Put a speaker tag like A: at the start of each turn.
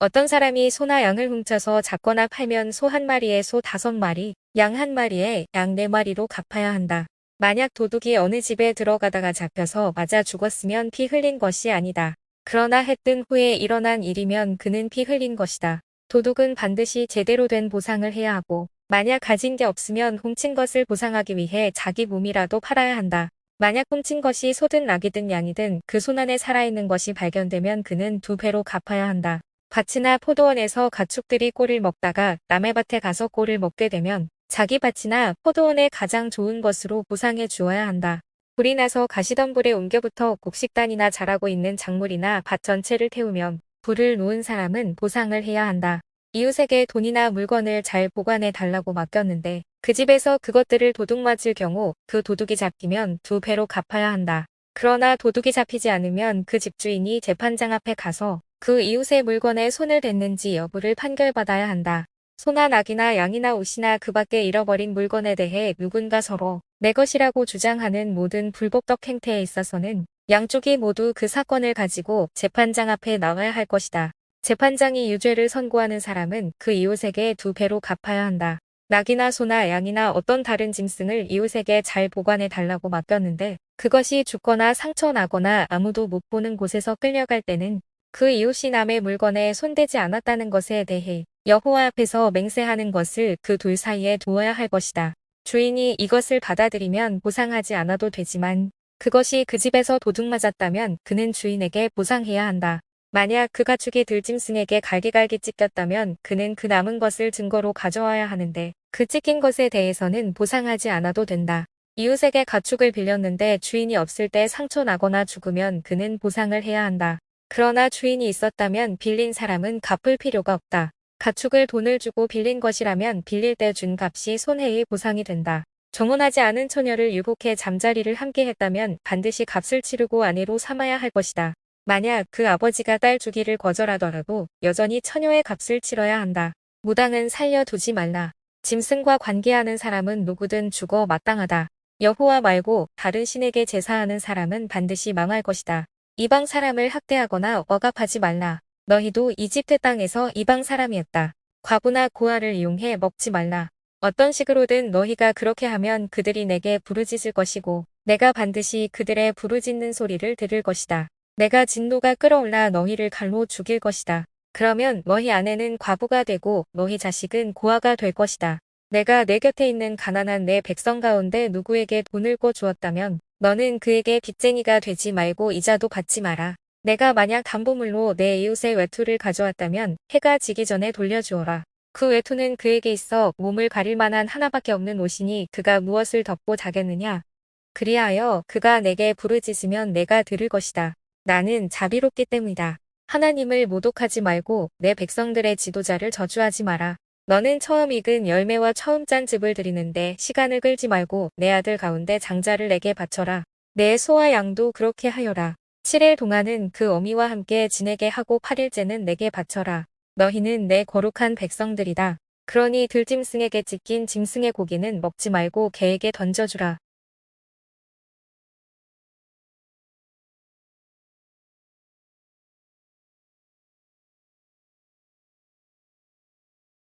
A: 어떤 사람이 소나 양을 훔쳐서 잡거나 팔면 소 한 마리에 소 5마리, 양 한 마리에 양 4마리로 갚아야 한다. 만약 도둑이 어느 집에 들어가다가 잡혀서 맞아 죽었으면 피 흘린 것이 아니다. 그러나 해 뜬 후에 일어난 일이면 그는 피 흘린 것이다. 도둑은 반드시 제대로 된 보상을 해야 하고, 만약 가진 게 없으면 훔친 것을 보상하기 위해 자기 몸이라도 팔아야 한다. 만약 훔친 것이 소든 낙이든 양이든 그 손 안에 살아있는 것이 발견되면 그는 2배로 갚아야 한다. 밭이나 포도원에서 가축들이 꼴을 먹다가 남의 밭에 가서 꼴을 먹게 되면 자기 밭이나 포도원의 가장 좋은 것으로 보상해 주어야 한다. 불이 나서 가시덤불에 옮겨부터 곡식단이나 자라고 있는 작물이나 밭 전체를 태우면 불을 놓은 사람은 보상을 해야 한다. 이웃에게 돈이나 물건을 잘 보관해 달라고 맡겼는데 그 집에서 그것들을 도둑 맞을 경우 그 도둑이 잡히면 2배로 갚아야 한다. 그러나 도둑이 잡히지 않으면 그 집주인이 재판장 앞에 가서 그 이웃의 물건에 손을 댔는지 여부를 판결받아야 한다. 소나 낙이나 양이나 옷이나 그 밖에 잃어버린 물건에 대해 누군가 서로 내 것이라고 주장하는 모든 불법적 행태에 있어서는 양쪽이 모두 그 사건을 가지고 재판장 앞에 나와야 할 것이다. 재판장이 유죄를 선고하는 사람은 그 이웃에게 2배로 갚아야 한다. 낙이나 소나 양이나 어떤 다른 짐승을 이웃에게 잘 보관해 달라고 맡겼는데 그것이 죽거나 상처 나거나 아무도 못 보는 곳에서 끌려갈 때는 그 이웃이 남의 물건에 손대지 않았다는 것에 대해 여호와 앞에서 맹세하는 것을 그 둘 사이에 두어야 할 것이다. 주인이 이것을 받아들이면 보상하지 않아도 되지만 그것이 그 집에서 도둑 맞았다면 그는 주인에게 보상해야 한다. 만약 그 가축이 들짐승에게 갈기갈기 찢겼다면 그는 그 남은 것을 증거로 가져와야 하는데 그 찢긴 것에 대해서는 보상하지 않아도 된다. 이웃에게 가축을 빌렸는데 주인이 없을 때 상처 나거나 죽으면 그는 보상을 해야 한다. 그러나 주인이 있었다면 빌린 사람은 갚을 필요가 없다. 가축을 돈을 주고 빌린 것이라면 빌릴 때 준 값이 손해의 보상이 된다. 정혼하지 않은 처녀를 유복해 잠자리를 함께 했다면 반드시 값을 치르고 아내로 삼아야 할 것이다. 만약 그 아버지가 딸 주기를 거절하더라도 여전히 처녀의 값을 치러야 한다. 무당은 살려두지 말라. 짐승과 관계하는 사람은 누구든 죽어 마땅하다. 여호와 말고 다른 신에게 제사하는 사람은 반드시 망할 것이다. 이방 사람을 학대하거나 억압하지 말라. 너희도 이집트 땅에서 이방 사람이었다. 과부나 고아를 이용해 먹지 말라. 어떤 식으로든 너희가 그렇게 하면 그들이 내게 부르짖을 것이고 내가 반드시 그들의 부르짖는 소리를 들을 것이다. 내가 진노가 끓어올라 너희를 칼로 죽일 것이다. 그러면 너희 아내는 과부가 되고 너희 자식은 고아가 될 것이다. 내가 내 곁에 있는 가난한 내 백성 가운데 누구에게 돈을 꿔주었다면 너는 그에게 빚쟁이가 되지 말고 이자도 받지 마라. 내가 만약 담보물로 내 이웃의 외투를 가져왔다면 해가 지기 전에 돌려주어라. 그 외투는 그에게 있어 몸을 가릴 만한 하나밖에 없는 옷이니 그가 무엇을 덮고 자겠느냐? 그리하여 그가 내게 부르짖으면 내가 들을 것이다. 나는 자비롭기 때문이다. 하나님을 모독하지 말고 내 백성들의 지도자를 저주하지 마라. 너는 처음 익은 열매와 처음 짠 즙을 드리는데 시간을 끌지 말고 내 아들 가운데 장자를 내게 바쳐라. 내 소와 양도 그렇게 하여라. 7일 동안은 그 어미와 함께 지내게 하고 8일째는 내게 바쳐라. 너희는 내 거룩한 백성들이다. 그러니 들짐승에게 찢긴 짐승의 고기는 먹지 말고 개에게 던져주라.